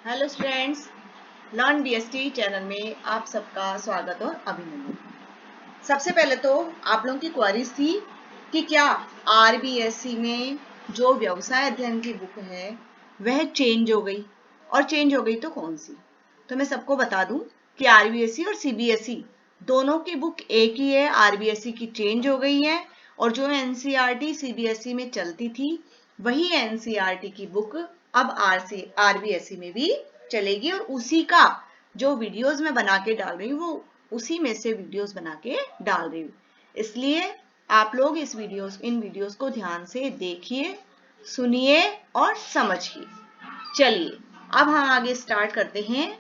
Hello students, learn BST channel में आप सबका स्वागत और अभिनंदन। सबसे पहले तो आप लोगों की क्वेरीज थी कि क्या आरबीएससी में जो व्यवसाय अध्ययन की बुक है वह चेंज हो गई, और चेंज हो गई तो कौन सी। तो मैं सबको बता दूं कि आरबीएससी और सीबीएसई दोनों की बुक एक ही है। आरबीएससी की चेंज हो गई है और जो एनसीईआरटी सीबीएसई में चलती थी वही एनसीईआरटी की बुक अब आरबीएससी में भी चलेगी, और उसी का जो वीडियोस मैं बना के डाल रही हूँ वो उसी में से वीडियोस बना के डाल रही हूँ। इसलिए आप लोग इन वीडियोस को ध्यान से देखिए, सुनिए और समझिए। चलिए अब हम आगे स्टार्ट करते हैं।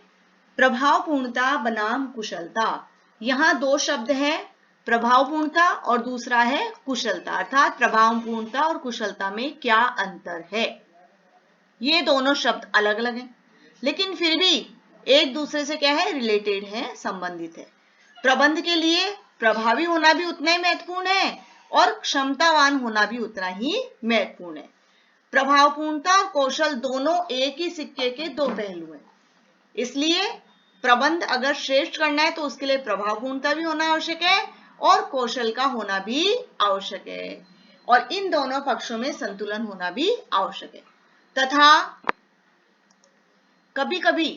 प्रभावपूर्णता बनाम कुशलता। यहाँ दो शब्द हैं, प्रभावपूर्णता और दूसरा है कुशलता। अर्थात प्रभावपूर्णता और कुशलता में क्या अंतर है। ये दोनों शब्द अलग अलग हैं, लेकिन फिर भी एक दूसरे से क्या है, रिलेटेड है, संबंधित है। प्रबंध के लिए प्रभावी होना भी उतना ही महत्वपूर्ण है और क्षमतावान होना भी उतना ही महत्वपूर्ण है। प्रभावपूर्णता और कौशल दोनों एक ही सिक्के के दो पहलू हैं। इसलिए प्रबंध अगर श्रेष्ठ करना है तो उसके लिए प्रभावपूर्णता भी होना आवश्यक है और कौशल का होना भी आवश्यक है, और इन दोनों पक्षों में संतुलन होना भी आवश्यक है। तथा कभी कभी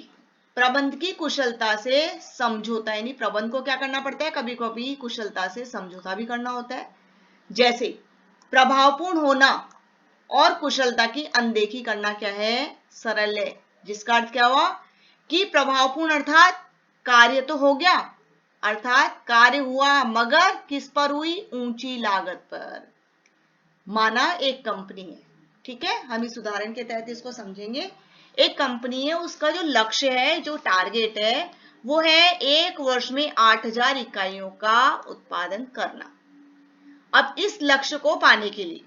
प्रबंध की कुशलता से समझौता, यानी प्रबंध को क्या करना पड़ता है, कभी कभी कुशलता से समझौता भी करना होता है। जैसे प्रभावपूर्ण होना और कुशलता की अनदेखी करना क्या है, सरल है। जिसका अर्थ क्या हुआ कि प्रभावपूर्ण अर्थात कार्य तो हो गया, अर्थात कार्य हुआ, मगर किस पर हुई, ऊंची लागत पर। माना एक कंपनी है, ठीक है, हम इस उदाहरण के तहत इसको समझेंगे। एक कंपनी है, उसका जो लक्ष्य है, जो टारगेट है, वो है 1 वर्ष में 8000 इकाइयों का उत्पादन करना। अब इस लक्ष्य को पाने के लिए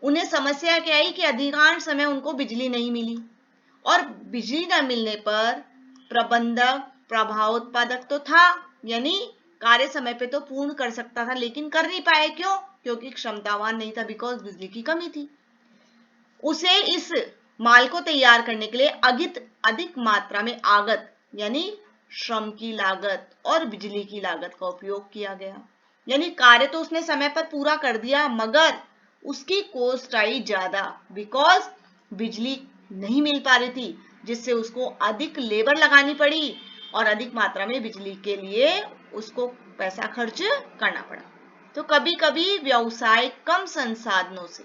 उन्हें समस्या क्या आई कि अधिकांश समय उनको बिजली नहीं मिली, और बिजली न मिलने पर प्रबंधक प्रभाव उत्पादक तो था, यानी कार्य समय पे तो पूर्ण कर सकता था, लेकिन कर नहीं पाए। क्यों? क्योंकि क्षमतावान नहीं था, बिकॉज बिजली की कमी थी। उसे इस माल को तैयार करने के लिए अधिक मात्रा में आगत, यानी श्रम की लागत और बिजली की लागत का उपयोग किया गया। यानी कार्य तो उसने समय पर पूरा कर दिया, मगर उसकी कॉस्ट आई ज्यादा, बिकॉज बिजली नहीं मिल पा रही थी, जिससे उसको अधिक लेबर लगानी पड़ी और अधिक मात्रा में बिजली के लिए उसको पैसा खर्च करना पड़ा। तो कभी कभी व्यवसाय कम संसाधनों से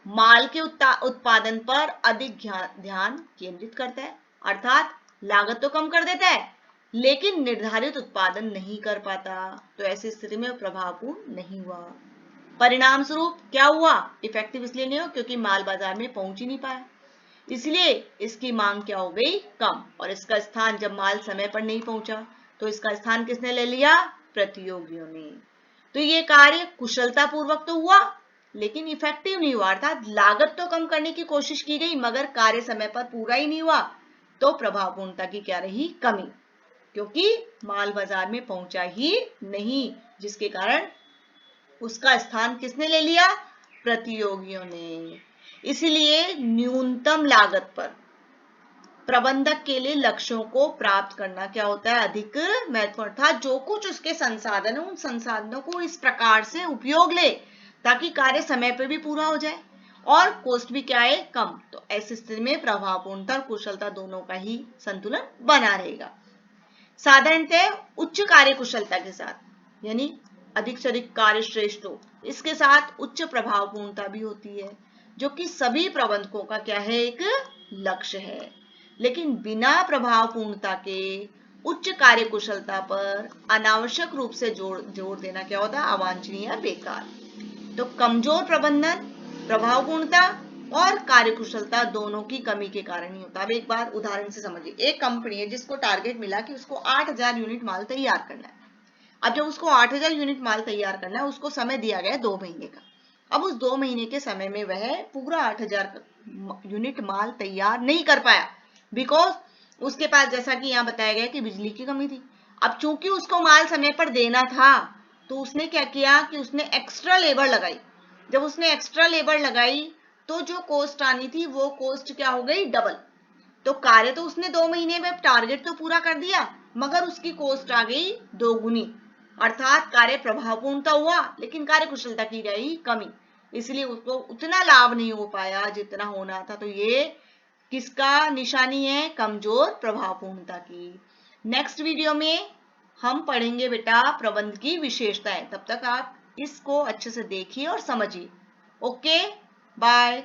माल के उत्पादन पर अधिक ध्यान केंद्रित करता है, अर्थात लागत तो कम कर देता है लेकिन निर्धारित उत्पादन नहीं कर पाता। तो ऐसी स्थिति में प्रभावपूर्ण नहीं हुआ। परिणाम स्वरूप क्या हुआ, इफेक्टिव इसलिए नहीं हो क्योंकि माल बाजार में पहुंच ही नहीं पाया, इसलिए इसकी मांग क्या हो गई, कम। और इसका स्थान, जब माल समय पर नहीं पहुंचा तो इसका स्थान किसने ले लिया, प्रतियोगियों ने। तो ये कार्य कुशलता पूर्वक तो हुआ लेकिन इफेक्टिव नहीं हुआ, अर्थात लागत तो कम करने की कोशिश की गई मगर कार्य समय पर पूरा ही नहीं हुआ। तो प्रभावपूर्णता की क्या रही, कमी, क्योंकि माल बाजार में पहुंचा ही नहीं, जिसके कारण उसका स्थान किसने ले लिया, प्रतियोगियों ने। इसलिए न्यूनतम लागत पर प्रबंधक के लिए लक्ष्यों को प्राप्त करना क्या होता है, अधिक महत्वपूर्ण था। जो कुछ उसके संसाधन है उन संसाधनों को इस प्रकार से उपयोग ले ताकि कार्य समय पर भी पूरा हो जाए और कॉस्ट भी क्या है, कम। तो ऐसी स्थिति में प्रभावपूर्णता और कुशलता दोनों का ही संतुलन बना रहेगा। साधारणतः उच्च कार्य कुशलता के साथ, यानी अधिक से अधिक कार्य श्रेष्ठ हो, इसके साथ उच्च प्रभावपूर्णता भी होती है, जो कि सभी प्रबंधकों का क्या है, एक लक्ष्य है। लेकिन बिना प्रभावपूर्णता के उच्च कार्य कुशलता पर अनावश्यक रूप से जोर देना क्या होता है, अवांछनीय, बेकार। तो कमजोर प्रबंधन प्रभावपूर्णता और कार्यकुशलता दोनों की कमी के कारण ही होता है। अब एक बार उदाहरण से समझिए, एक कंपनी है जिसको टारगेट मिला कि उसको 8000 यूनिट माल तैयार करना है। अब जब उसको 8000 यूनिट माल तैयार करना है, उसको समय दिया गया 2 महीने का। अब उस 2 महीने के समय में वह पूरा 8000 यूनिट माल तैयार नहीं कर पाया, बिकॉज उसके पास, जैसा कि यहाँ बताया गया, कि बिजली की कमी थी। अब चूंकि उसको माल समय पर देना था तो उसने क्या किया कि उसने एक्स्ट्रा लेबर लगाई। जब उसने एक्स्ट्रा लेबर लगाई तो जो कॉस्ट आनी थी वो कॉस्ट क्या हो गई, डबल। तो कार्य तो उसने 2 महीने में टारगेट तो पूरा कर दिया, मगर उसकी कॉस्ट आ गई 2 गुनी, अर्थात कार्य प्रभावपूर्ण तो हुआ लेकिन कार्य कुशलता की गई कमी, इसलिए उसको उतना लाभ नहीं हो पाया जितना होना था। तो ये किसका निशानी है? कमजोर प्रभावपूर्णता की। नेक्स्ट वीडियो में हम पढ़ेंगे बेटा प्रबंध की विशेषताएं। तब तक आप इसको अच्छे से देखिए और समझिए। Okay, bye.